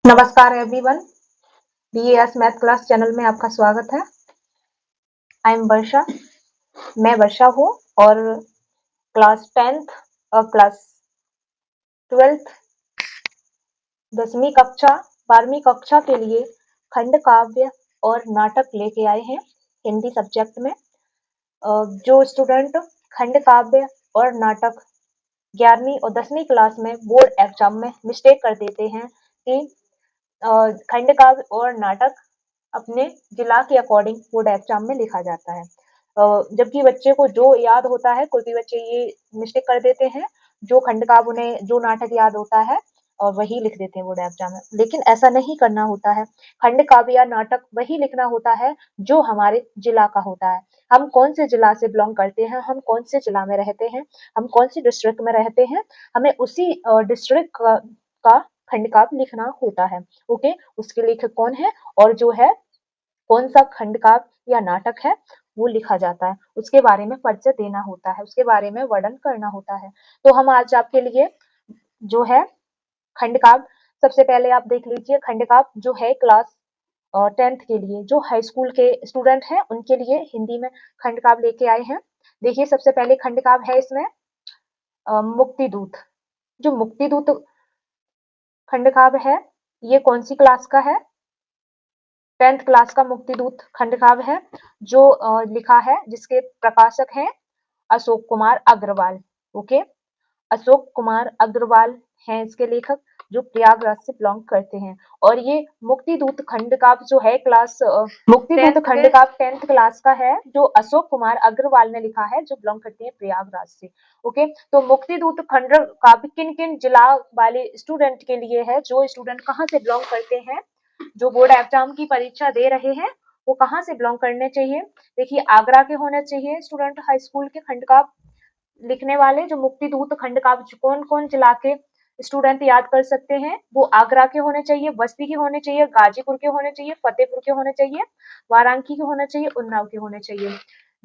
नमस्कार everyone, BAS math class channel में आपका स्वागत है। आई एम वर्षा। मैं वर्षा हूँ और क्लास 10th और क्लास 12th 10वीं कक्षा 12वीं कक्षा के लिए खंड काव्य और नाटक लेके आए हैं हिंदी सब्जेक्ट में। जो स्टूडेंट खंड काव्य और नाटक 11वीं और 10वीं क्लास में बोर्ड एग्जाम में मिस्टेक कर देते हैं कि खंड काव्य और नाटक अपने जिला के अकॉर्डिंग बोर्ड एग्जाम में लिखा जाता है। जबकि बच्चे को जो याद होता है, कोई भी बच्चे ये मिस्टेक कर देते हैं, जो खंड काव्य उन्हें जो नाटक याद होता है और वही लिख देते हैं बोर्ड एग्जाम में। लेकिन ऐसा नहीं करना होता है। खंड काव्य या नाटक वही लिखना होता है जो हमारे जिला का होता है। हम कौन से जिला से बिलोंग करते हैं, हम कौन से जिला में रहते हैं, हम कौन सी डिस्ट्रिक्ट में रहते हैं, हमें उसी डिस्ट्रिक्ट का खंड काव्य लिखना होता है। ओके, उसके लेखक कौन है और जो है कौन सा खंड काव्य या नाटक है वो लिखा जाता है, उसके बारे में परिचय देना होता है, उसके बारे में वर्णन करना होता है। तो हम आज आपके लिए जो है खंड काव्य, सबसे पहले आप देख लीजिए खंड काव्य जो है क्लास 10th के लिए, जो हाई स्कूल के स्टूडेंट हैं उनके लिए हिंदी में खंड काव्य लेके आए हैं। देखिए सबसे पहले खंड काव्य है इसमें मुक्ति दूत। जो मुक्ति दूत खंड काव्य है ये कौन सी क्लास का है? 10th क्लास का मुक्ति दूत खंड काव्य है, जो लिखा है, जिसके प्रकाशक हैं अशोक कुमार अग्रवाल। ओके, अशोक कुमार अग्रवाल हैं इसके लेखक, जो प्रयागराज से बिलोंग करते हैं। और ये मुक्ति दूत खंड काव्य जो है क्लास मुक्ति दूत खंड काव्य 10th क्लास का है, जो अशोक कुमार अग्रवाल ने लिखा है, जो बिलोंग करते हैं प्रयागराज से। ओके, तो मुक्ति दूत खंड काव्य किन किन जिला वाले स्टूडेंट के लिए है? जो स्टूडेंट कहाँ से बिलोंग करते हैं, जो बोर्ड एग्जाम की परीक्षा दे रहे हैं, वो कहाँ से बिलोंग करने चाहिए? देखिए आगरा के होने चाहिए स्टूडेंट हाई स्कूल के खंड काव्य लिखने वाले। जो मुक्ति दूत खंड काव्य कौन कौन जिला के स्टूडेंट याद कर सकते हैं? वो आगरा के होने चाहिए, बस्ती के होने चाहिए, गाजीपुर के होने चाहिए, फतेहपुर के होने चाहिए, वाराणसी के होने चाहिए, उन्नाव के होने चाहिए।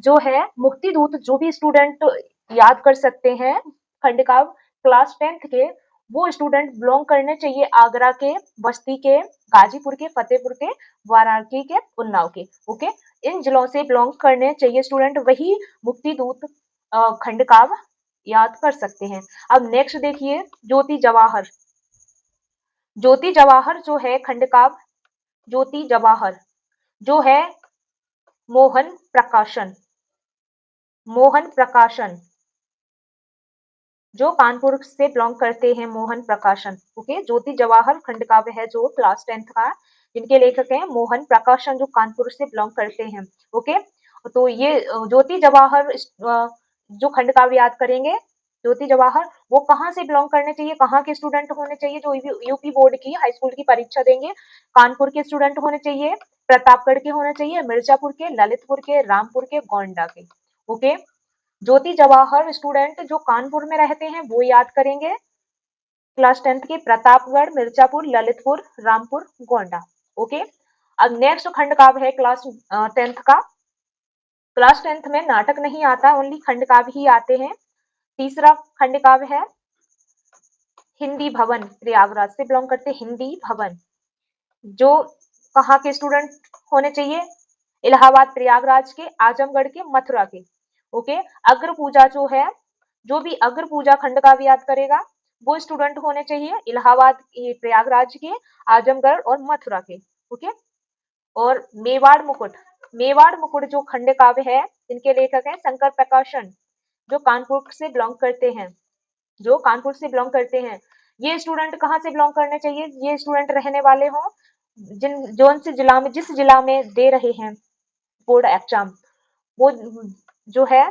जो है मुक्ति दूत जो भी स्टूडेंट याद कर सकते हैं खंड काव्य क्लास 10th के, वो स्टूडेंट बिलोंग करने चाहिए आगरा के, बस्ती के, गाजीपुर के, फतेहपुर के, वाराणसी के, उन्नाव के। ओके, इन जिलों से बिलोंग करने चाहिए स्टूडेंट, वही मुक्ति दूत खंड काव्य याद कर सकते हैं। अब नेक्स्ट देखिए ज्योति जवाहर। ज्योति जवाहर जो है खंड काव्य, ज्योति जवाहर जो है मोहन प्रकाशन। मोहन प्रकाशन जो कानपुर से बिलोंग करते हैं, मोहन प्रकाशन। ओके, ज्योति जवाहर खंड काव्य है जो क्लास 10th का, जिनके लेखक हैं मोहन प्रकाशन, जो कानपुर से बिलोंग करते हैं। ओके, तो ये ज्योति जवाहर जो खंड काव्य याद करेंगे, ज्योति जवाहर वो कहाँ से बिलोंग करने चाहिए, कहाँ के स्टूडेंट होने चाहिए? जो यूपी बोर्ड की हाई स्कूल की परीक्षा देंगे, कानपुर के स्टूडेंट होने चाहिए, प्रतापगढ़ के होने चाहिए, मिर्जापुर के, ललितपुर के, रामपुर के, गोंडा के। ओके, ज्योति जवाहर स्टूडेंट जो कानपुर में रहते हैं वो याद करेंगे क्लास 10th के, प्रतापगढ़, मिर्जापुर, ललितपुर, रामपुर, गोंडा। ओके, अब नेक्स्ट खंड काव्य है क्लास 10th का। क्लास 10th में नाटक नहीं आता, ओनली खंड काव्य ही आते हैं। तीसरा खंड काव्य है हिंदी भवन। प्रयागराज से बिलोंग करते हिंदी भवन, जो कहाँ के स्टूडेंट होने चाहिए? इलाहाबाद, प्रयागराज के, आजमगढ़ के, मथुरा के। ओके, अग्र पूजा जो है, जो भी अग्र पूजा खंड काव्य याद करेगा वो स्टूडेंट होने चाहिए इलाहाबाद, प्रयागराज के, आजमगढ़ और मथुरा के। ओके, और मेवाड़ मुकुट, मेवाड़ मुकुट जो खंड काव्य है, इनके लेखक हैं शंकर प्रकाशन, जो कानपुर से बिलोंग करते हैं, जो कानपुर से बिलोंग करते हैं। ये स्टूडेंट कहाँ से बिलोंग करने चाहिए? ये स्टूडेंट रहने वाले हों जिन जौन से जिला में, जिस जिला में दे रहे हैं बोर्ड एग्जाम, वो जो है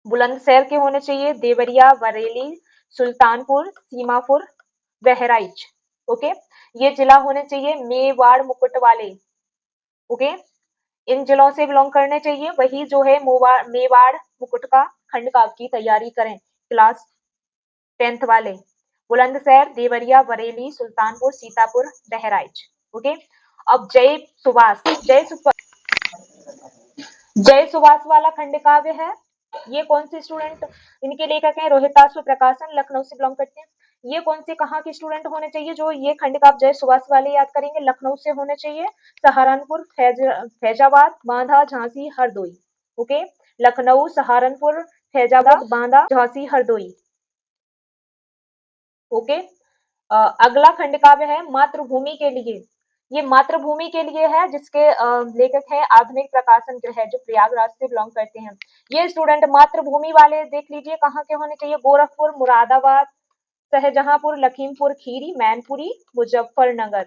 बुलंदशहर के होने चाहिए, देवरिया, बरेली, सुल्तानपुर, सीमापुर, बहराइच। ओके, ये जिला होने चाहिए मेवाड़ मुकुट वाले। ओके, इन जिलों से बिलोंग करने चाहिए, वही जो है मेवाड़ मुकुट का खंड काव्य की तैयारी करें क्लास 10th वाले। बुलंदशहर, देवरिया, बरेली, सुल्तानपुर, सीतापुर, बहराइच। ओके, अब जय सुभाष, जय सुभाष वाला खंड काव्य है, ये कौन से स्टूडेंट, इनके लेखक हैं रोहिताश्व प्रकाशन, लखनऊ से बिलोंग करते हैं। ये कौन से कहाँ के स्टूडेंट होने चाहिए जो ये खंड का आप जय सुभाष वाले याद करेंगे? लखनऊ से होने चाहिए, सहारनपुर, फैजाबाद, बांदा, झांसी, हरदोई। ओके, लखनऊ, सहारनपुर, फैजाबाद, बांदा, झांसी, हरदोई। ओके, अगला खंड काव्य है मातृभूमि के लिए। ये मातृभूमि के लिए है, जिसके लेखक है आधुनिक प्रकाशन गृह, जो प्रयागराज से बिलोंग करते हैं। ये स्टूडेंट मातृभूमि वाले देख लीजिए कहाँ के होने चाहिए? गोरखपुर, मुरादाबाद, शाहजहांपुर, लखीमपुर खीरी, मैनपुरी, मुजफ्फरनगर।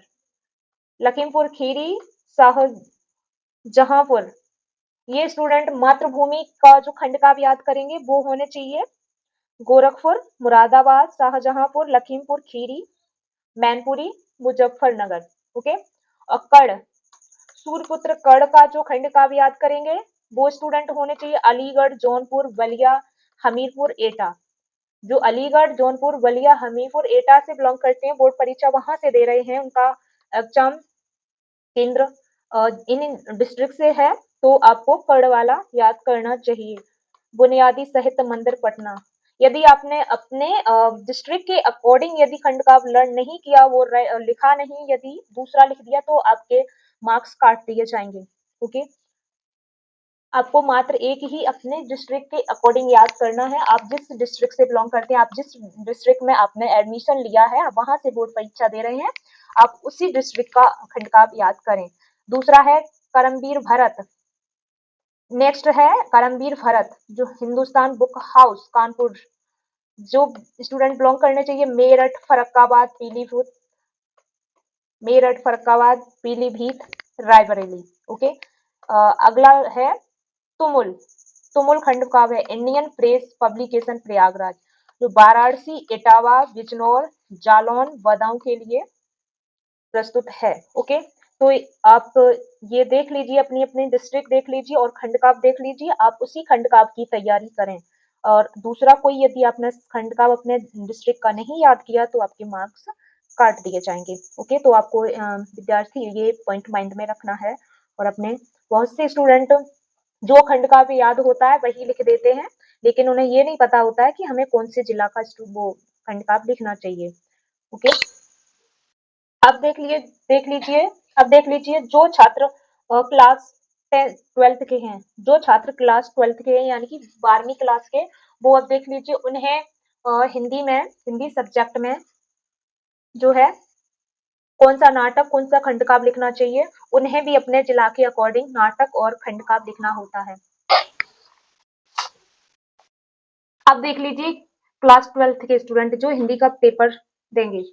लखीमपुर खीरी, शाहजहांपुर। ये स्टूडेंट मातृभूमि का जो खंड काव्य याद करेंगे वो होने चाहिए गोरखपुर, मुरादाबाद, शाहजहांपुर, लखीमपुर खीरी, मैनपुरी, मुजफ्फरनगर। ओके, और कर्ण, सूर्यपुत्र कर्ण का जो खंड काव्य याद करेंगे वो स्टूडेंट होने चाहिए अलीगढ़, जौनपुर, बलिया, हमीरपुर, एटा। जो अलीगढ़, जौनपुर, बलिया, हमीरपुर, एटा से बिलोंग करते हैं, बोर्ड परीक्षा वहां से दे रहे हैं, उनका एग्जाम केंद्र इन डिस्ट्रिक्ट से है, तो आपको कर्ण वाला याद करना चाहिए। बुनियादी साहित्य मंदिर, पटना। यदि आपने अपने डिस्ट्रिक्ट के अकॉर्डिंग यदि खंड का लर्न नहीं किया, वो लिखा नहीं, यदि दूसरा लिख दिया, तो आपके मार्क्स काट दिए जाएंगे। ओके, आपको मात्र एक ही अपने डिस्ट्रिक्ट के अकॉर्डिंग याद करना है। आप जिस डिस्ट्रिक्ट से बिलोंग करते हैं, आप जिस डिस्ट्रिक्ट में आपने एडमिशन लिया है, आप वहां से बोर्ड परीक्षा दे रहे हैं, आप उसी डिस्ट्रिक्ट का खंड का याद करें। दूसरा है करमवीर भरत। नेक्स्ट है करमवीर भरत, जो हिंदुस्तान बुक हाउस, कानपुर। जो स्टूडेंट बिलोंग करने चाहिए मेरठ, फर्रुखाबाद, पीलीभीत, मेरठ, फर्रुखाबाद, पीलीभीत, रायबरेली। ओके, अगला है तुमुल। तुमुल खंड काव्य है इंडियन प्रेस पब्लिकेशन, प्रयागराज, जो वाराणसी, इटावा, बिजनौर, जालौन, बदाऊं के लिए प्रस्तुत है। ओके, तो आप ये देख लीजिए, अपनी अपनी डिस्ट्रिक्ट देख लीजिए और खंड काव्य देख लीजिए, आप उसी खंड काव्य की तैयारी करें। और दूसरा कोई यदि आपने खंड काव्य अपने डिस्ट्रिक्ट का नहीं याद किया, तो आपके मार्क्स काट दिए जाएंगे। ओके, तो आपको विद्यार्थी ये पॉइंट माइंड में रखना है। और अपने बहुत से स्टूडेंट जो खंड काव्य याद होता है वही लिख देते हैं, लेकिन उन्हें ये नहीं पता होता है कि हमें कौन से जिला का वो खंड काव्य लिखना चाहिए। ओके, अब देख लीजिए जो छात्र क्लास 12th के हैं, जो छात्र क्लास 12th के हैं, यानी कि 12वीं क्लास के, वो अब देख लीजिए उन्हें हिंदी सब्जेक्ट में जो है कौन सा नाटक, कौन सा खंड काव्य लिखना चाहिए। उन्हें भी अपने जिला के अकॉर्डिंग नाटक और खंड काव्य लिखना होता है। अब देख लीजिए क्लास 12th के स्टूडेंट जो हिंदी का पेपर देंगे,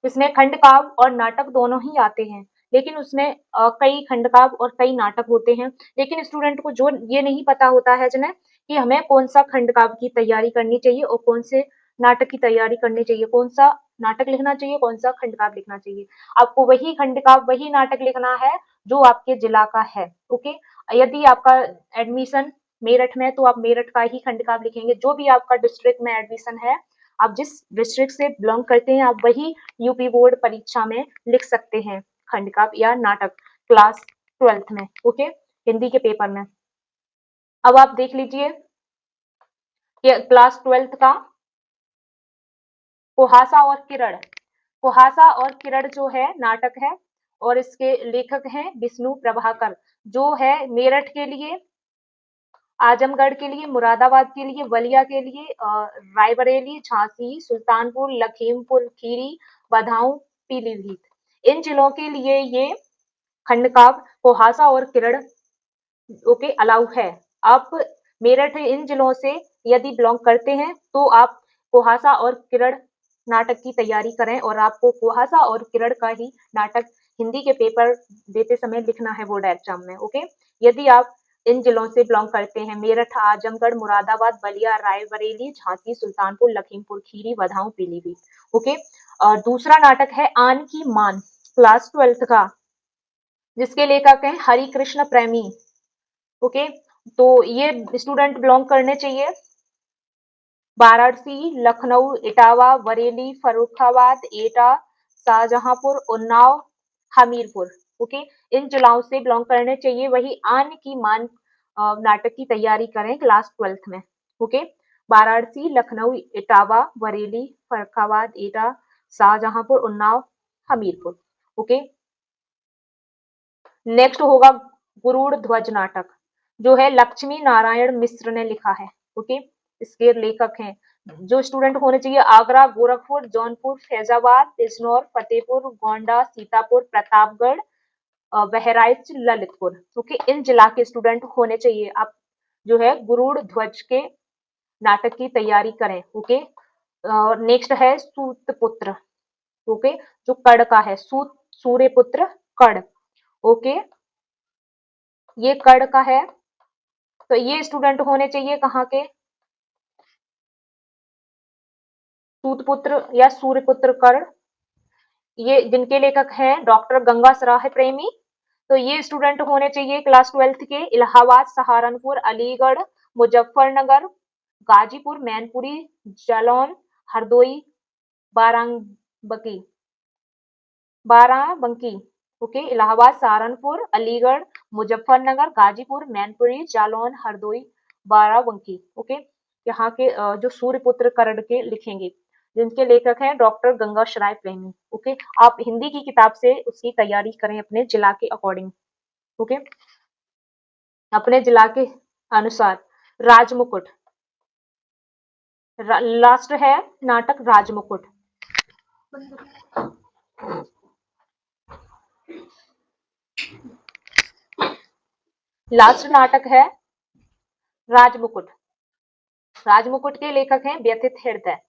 इसमें खंड काव्य और नाटक दोनों ही आते हैं, लेकिन उसमें कई खंड काव्य और कई नाटक होते हैं। लेकिन स्टूडेंट को जो ये नहीं पता होता है जिन्हें, कि हमें कौन सा खंड काव्य की तैयारी करनी चाहिए और कौन से नाटक की तैयारी करनी चाहिए, कौन सा नाटक लिखना चाहिए, कौन सा खंड काव्य लिखना चाहिए। आपको वही खंड काव्य, वही नाटक लिखना है जो आपके जिला का है। ओके, यदि आपका एडमिशन मेरठ में, तो आप मेरठ का ही खंड काव्य लिखेंगे। जो भी आपका डिस्ट्रिक्ट में एडमिशन है, आप जिस डिस्ट्रिक्ट से बिलोंग करते हैं, आप वही यूपी बोर्ड परीक्षा में लिख सकते हैं खंड काव्य या नाटक क्लास 12th में। ओके, हिंदी के पेपर में। अब आप देख लीजिए कि क्लास 12th का कुहासा और किरण। कुहासा और किरण जो है नाटक है, और इसके लेखक हैं विष्णु प्रभाकर, जो है मेरठ के लिए, आजमगढ़ के लिए, मुरादाबाद के लिए, बलिया के लिए, रायबरेली, झांसी, सुल्तानपुर, लखीमपुर खीरी, बदाऊं, पीलीभीत। इन जिलों के लिए ये खंड काव्य कुहासा और किरण ओके अलाउ है। आप मेरठ इन जिलों से यदि बिलोंग करते हैं, तो आप कुहासा और किरण नाटक की तैयारी करें, और आपको कुहासा और किरण का ही नाटक हिंदी के पेपर देते समय लिखना है बोर्ड एग्जाम में। ओके, यदि आप इन जिलों से बिलोंग करते हैं, मेरठ, आजमगढ़, मुरादाबाद, बलिया, रायबरेली, झांसी, सुल्तानपुर, लखीमपुर खीरी, बदाऊं, पीलीभीत। ओके, और दूसरा नाटक है आन की मान, क्लास 12th का, जिसके लेखक हैं हरि कृष्ण प्रेमी। ओके, तो ये स्टूडेंट बिलोंग करने चाहिए वाराणसी, लखनऊ, इटावा, बरेली, फर्रुखाबाद, एटा, शाहजहांपुर, उन्नाव, हमीरपुर। ओके, इन जिलों से बिलोंग करने चाहिए। वही आन की मान नाटक की तैयारी करें क्लास 12th में। ओके, वाराणसी, लखनऊ, इटावा, बरेली, फर्रुखाबाद, एटा, शाहजहांपुर, उन्नाव, हमीरपुर। ओके, नेक्स्ट होगा गुरूर ध्वज नाटक, जो है लक्ष्मी नारायण मिश्र ने लिखा है। ओके, इसके लेखक हैं, जो स्टूडेंट होने चाहिए आगरा, गोरखपुर, जौनपुर, फैजाबाद, बिजनौर, फतेहपुर, गोंडा, सीतापुर, प्रतापगढ़, बहराइच, ललितपुर। ओके, इन जिला के स्टूडेंट होने चाहिए। आप जो है गुरूर ध्वज के नाटक की तैयारी करें। ओके, नेक्स्ट है सूतपुत्र। ओके, जो कड़ का है, सूर्यपुत्र कड़। ओके, ये कड़ का है, तो ये स्टूडेंट होने चाहिए कहाँ के, सूतपुत्र या सूर्यपुत्र कर्ण। ये जिनके लेखक हैं डॉक्टर गंगा सराय प्रेमी। तो ये स्टूडेंट होने चाहिए क्लास 12th के इलाहाबाद, सहारनपुर, अलीगढ़, मुजफ्फरनगर, गाजीपुर, मैनपुरी, जालौन, हरदोई, बाराबंकी। बाराबंकी। ओके, इलाहाबाद, सहारनपुर, अलीगढ़, मुजफ्फरनगर, गाजीपुर, मैनपुरी, जालौन, हरदोई, बाराबंकी। ओके, यहाँ के जो सूर्यपुत्र कर्ण के लिखेंगे, जिनके लेखक हैं डॉक्टर गंगा शराय प्रेमी। ओके, आप हिंदी की किताब से उसकी तैयारी करें अपने जिला के अकॉर्डिंग। ओके, अपने जिला के अनुसार। राजमुकुट, लास्ट है नाटक राजमुकुट। लास्ट नाटक है राजमुकुट। राजमुकुट के लेखक हैं व्यथित हृदय।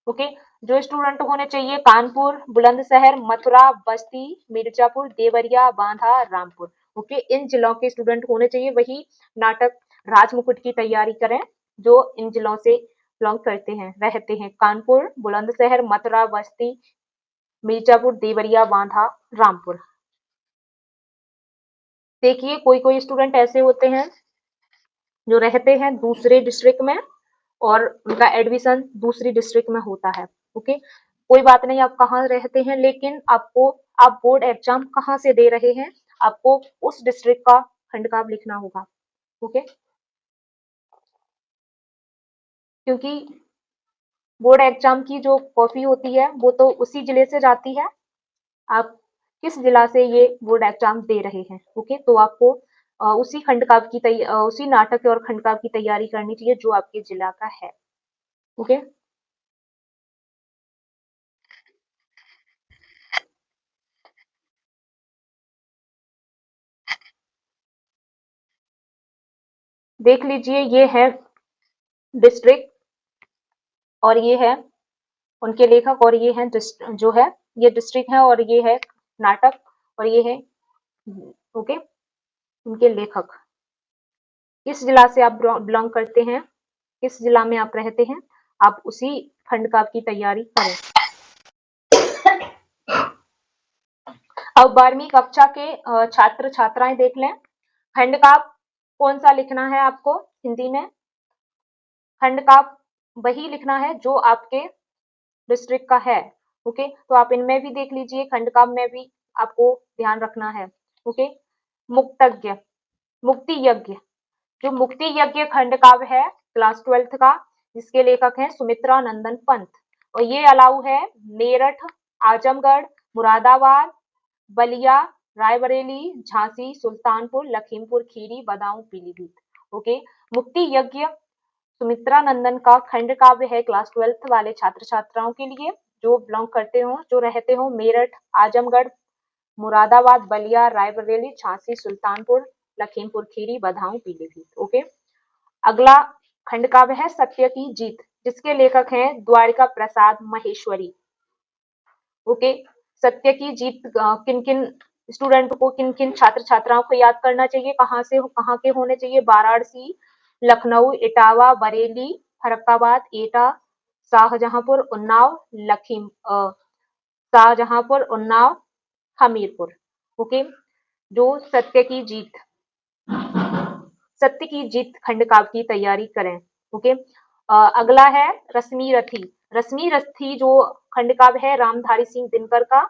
ओके, जो स्टूडेंट होने चाहिए कानपुर, बुलंदशहर, मथुरा, बस्ती, मिर्जापुर, देवरिया, बांधा, रामपुर। ओके, इन जिलों के स्टूडेंट होने चाहिए, वही नाटक राजमुकुट की तैयारी करें जो इन जिलों से बिलोंग करते हैं, रहते हैं। कानपुर, बुलंदशहर, मथुरा, बस्ती, मिर्जापुर, देवरिया, बांधा, रामपुर। देखिए, कोई कोई स्टूडेंट ऐसे होते हैं जो रहते हैं दूसरे डिस्ट्रिक्ट में और उनका एडमिशन दूसरी डिस्ट्रिक्ट में होता है। ओके, कोई बात नहीं, आप कहाँ रहते हैं, लेकिन आपको, आप बोर्ड एग्जाम कहाँ से दे रहे हैं, आपको उस डिस्ट्रिक्ट का खंड काव्य लिखना होगा। ओके, क्योंकि बोर्ड एग्जाम की जो कॉपी होती है वो तो उसी जिले से जाती है, आप किस जिला से ये बोर्ड एग्जाम दे रहे हैं। ओके, तो आपको उसी खंड काव्य की उसी नाटक और खंड काव्य की तैयारी करनी चाहिए जो आपके जिला का है। ओके, देख लीजिए, ये है डिस्ट्रिक्ट और ये है उनके लेखक और ये है जो है, ये डिस्ट्रिक्ट है और ये है नाटक और ये है ओके उनके लेखक। किस जिला से आप बिलोंग करते हैं, किस जिला में आप रहते हैं, आप उसी खंड काव्य की तैयारी करें। अब 12वीं कक्षा के छात्र छात्राएं देख लें, खंड काव्य कौन सा लिखना है आपको हिंदी में। खंड काव्य वही लिखना है जो आपके डिस्ट्रिक्ट का है। ओके, तो आप इनमें भी देख लीजिए, खंड काव्य में भी आपको ध्यान रखना है। ओके, मुक्तज्ञ, मुक्ति यज्ञ, जो मुक्ति यज्ञ खंड काव्य है क्लास 12th का, जिसके लेखक हैं सुमित्रा नंदन पंत, और ये अलाउ है मेरठ, आजमगढ़, मुरादाबाद, बलिया, रायबरेली, झांसी, सुल्तानपुर, लखीमपुर खीरी, बदायूं, पीलीभीत। ओके, मुक्ति यज्ञ सुमित्रा नंदन का खंड काव्य है क्लास 12th वाले छात्र छात्राओं के लिए, जो बिलोंग करते हो, जो रहते हो मेरठ, आजमगढ़, मुरादाबाद, बलिया, रायबरेली, झांसी, सुल्तानपुर, लखीमपुर खीरी, बदायूं, पीलीभीत। ओके, अगला खंड काव्य है सत्य की जीत, जिसके लेखक हैं द्वारिका प्रसाद महेश्वरी। ओके, सत्य की जीत किन किन स्टूडेंट को, किन किन छात्र छात्राओं को याद करना चाहिए, कहाँ के होने चाहिए, वाराणसी, लखनऊ, इटावा, बरेली, फर्रुखाबाद, एटा, शाहजहांपुर, उन्नाव, शाहजहांपुर, उन्नाव, हमीरपुर। ओके, जो सत्य की जीत खंड काव्य की तैयारी करें। ओके, अगला है रश्मि रथी। रश्मि रथी जो खंड काव्य है रामधारी सिंह दिनकर का,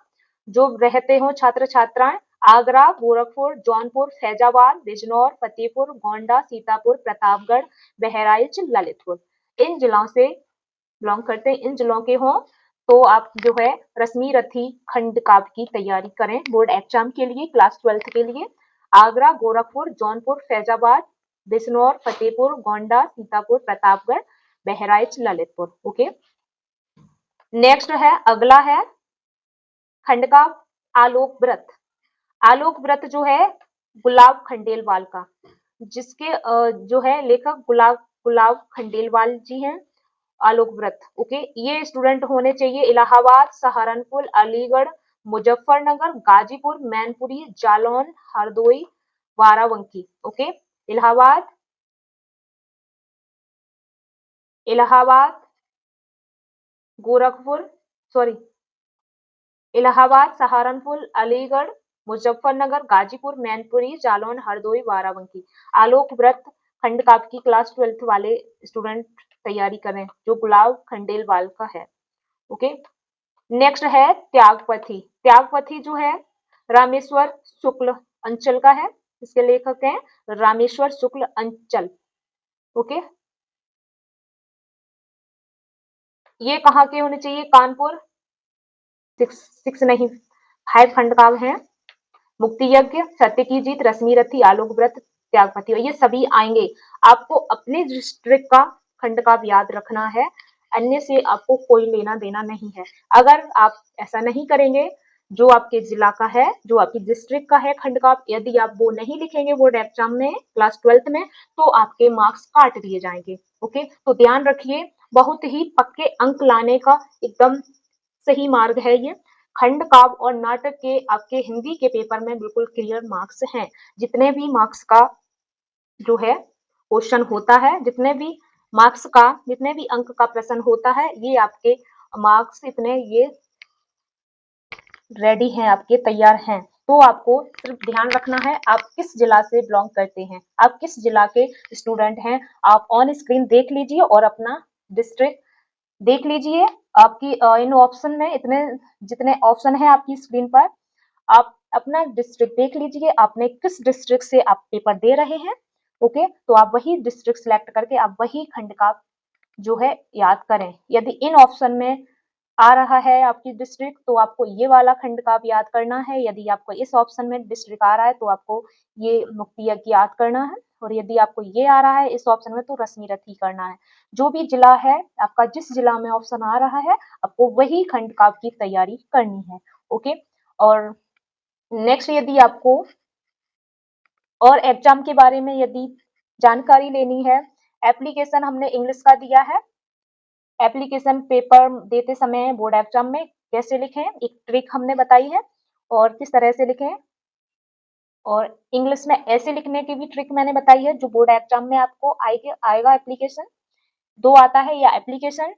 जो रहते हो छात्र छात्राएं आगरा, गोरखपुर, जौनपुर, फैजाबाद, बिजनौर, फतेहपुर, गोंडा, सीतापुर, प्रतापगढ़, बहराइच, ललितपुर। इन जिलों से बिलोंग करते हैं, इन जिलों के हों तो आप जो है रश्मि रथी खंड काव्य की तैयारी करें बोर्ड एग्जाम के लिए क्लास 12th के लिए। आगरा, गोरखपुर, जौनपुर, फैजाबाद, बिजनौर, फतेहपुर, गोंडा, सीतापुर, प्रतापगढ़, बहराइच, ललितपुर। ओके, नेक्स्ट है, अगला है खंड का आलोक व्रत। आलोक व्रत जो है गुलाब खंडेलवाल का, जिसके जो है लेखक गुलाब गुलाब खंडेलवाल जी हैं। आलोक व्रत, ओके, ये स्टूडेंट होने चाहिए इलाहाबाद, सहारनपुर, अलीगढ़, मुजफ्फरनगर, गाजीपुर, मैनपुरी, जालौन, हरदोई, बाराबंकी। Okay, Allahabad, Allahabad, Gorakhpur, sorry, Allahabad, Saharanpur, Aligarh, Muzaffarnagar, Ghazipur, Mainpuri, Jalaun, Hardoi, Barabanki. आलोक व्रत खंड काव्य की क्लास 12th वाले स्टूडेंट तैयारी करें, जो गुलाब खंडेलवाल का है। ओके, नेक्स्ट है त्यागपथी। त्यागपथी जो है रामेश्वर शुक्ल अंचल का है, इसके लेखक हैं रामेश्वर शुक्ल अंचल। ओके, ये कहाँ के होने चाहिए? कानपुर। सिक्स नहीं, 5 खंड काव्य हैं। मुक्ति यज्ञ, सत्य की जीत, रश्मि रथी, आलोक व्रत, त्यागपति, और ये सभी आएंगे। आपको अपने डिस्ट्रिक्ट का खंड काव्य याद रखना है, अन्य से आपको कोई लेना देना नहीं है। अगर आप ऐसा नहीं करेंगे, जो आपके जिला का है, जो आपकी डिस्ट्रिक्ट का है खंड काव्य, यदि आप वो नहीं लिखेंगे बोर्ड एग्जाम में क्लास 12th में, तो आपके मार्क्स काट दिए जाएंगे। ओके, तो ध्यान रखिए, बहुत ही पक्के अंक लाने का एकदम सही मार्ग है ये। खंड काव्य और नाटक के आपके हिंदी के पेपर में बिल्कुल क्लियर मार्क्स हैं। जितने भी मार्क्स का जो है क्वेश्चन होता है, जितने भी मार्क्स का, जितने भी अंक का प्रश्न होता है, ये आपके मार्क्स इतने ये रेडी हैं, आपके तैयार हैं। तो आपको सिर्फ ध्यान रखना है आप किस जिला से बिलोंग करते हैं, आप किस जिला के स्टूडेंट हैं। आप ऑन स्क्रीन देख लीजिए और अपना डिस्ट्रिक्ट देख लीजिए। आपकी इन ऑप्शन में इतने जितने ऑप्शन है आपकी स्क्रीन पर, आप अपना डिस्ट्रिक्ट देख लीजिए, आपने किस डिस्ट्रिक्ट से आप पेपर दे रहे हैं। ओके, तो आप वही डिस्ट्रिक्ट सिलेक्ट करके आप वही खंड का जो है याद करें। यदि इन ऑप्शन में आ रहा है आपकी डिस्ट्रिक्ट, तो आपको ये वाला खंड का याद करना है। यदि आपको इस ऑप्शन में डिस्ट्रिक्ट आ रहा है, तो आपको ये मुक्ति यज्ञ याद करना है। और यदि आपको ये आ रहा है इस ऑप्शन में, तो रश्मि रथी करना है। जो भी जिला है आपका, जिस जिला में ऑप्शन आ रहा है, आपको वही खंड काव्य की तैयारी करनी है। ओके, और नेक्स्ट यदि आपको और एग्जाम के बारे में यदि जानकारी लेनी है, एप्लीकेशन हमने इंग्लिश का दिया है। एप्लीकेशन पेपर देते समय बोर्ड एग्जाम में कैसे लिखें, एक ट्रिक हमने बताई है, और किस तरह से लिखें। और इंग्लिश में ऐसे लिखने की भी ट्रिक मैंने बताई है, जो बोर्ड एग्जाम में आपको आएगा। एप्लीकेशन 2 आता है, या एप्लीकेशन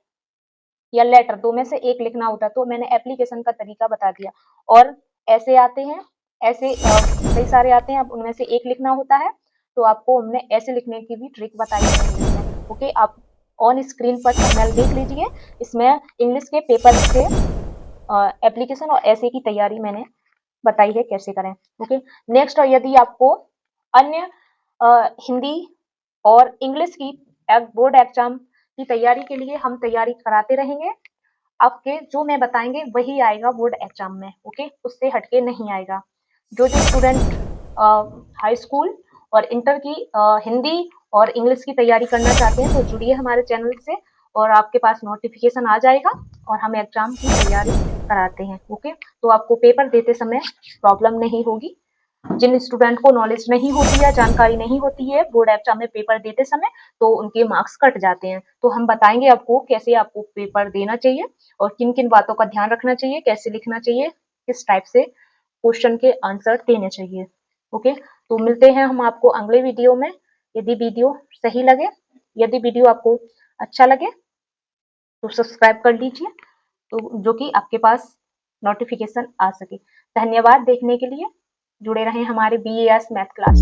या लेटर, 2 में से एक लिखना होता है, तो मैंने एप्लीकेशन का तरीका बता दिया। और ऐसे आते हैं, ऐसे कई सारे आते हैं, अब उनमें से एक लिखना होता है, तो आपको हमने ऐसे लिखने की भी ट्रिक बताई है। ओके, आप ऑन स्क्रीन पर थंबनेल देख लीजिए, इसमें इंग्लिश के पेपर से एप्लीकेशन और ऐसे की तैयारी मैंने बताई है कैसे करें। ओके, नेक्स्ट, यदि आपको अन्य हिंदी और इंग्लिश की बोर्ड एग्जाम की तैयारी के लिए हम तैयारी कराते रहेंगे। आपके जो मैं बताएंगे वही आएगा बोर्ड एग्जाम में। ओके, उससे हटके नहीं आएगा। जो स्टूडेंट हाई स्कूल और इंटर की हिंदी और इंग्लिश की तैयारी करना चाहते हैं, तो जुड़िए हमारे चैनल से, और आपके पास नोटिफिकेशन आ जाएगा, और हम एग्जाम की तैयारी कराते हैं। ओके, तो आपको पेपर देते समय प्रॉब्लम नहीं होगी। जिन स्टूडेंट को नॉलेज नहीं होती है, जानकारी नहीं होती है बोर्ड एग्जाम में पेपर देते समय, तो उनके मार्क्स कट जाते हैं। तो हम बताएंगे आपको कैसे आपको पेपर देना चाहिए, और किन किन बातों का ध्यान रखना चाहिए, कैसे लिखना चाहिए, किस टाइप से क्वेश्चन के आंसर देने चाहिए। ओके, तो मिलते हैं हम आपको अगले वीडियो में। यदि वीडियो सही लगे, यदि वीडियो आपको अच्छा लगे, तो सब्सक्राइब कर लीजिए, तो जो कि आपके पास नोटिफिकेशन आ सके। धन्यवाद देखने के लिए। जुड़े रहें हमारे BAS मैथ क्लास।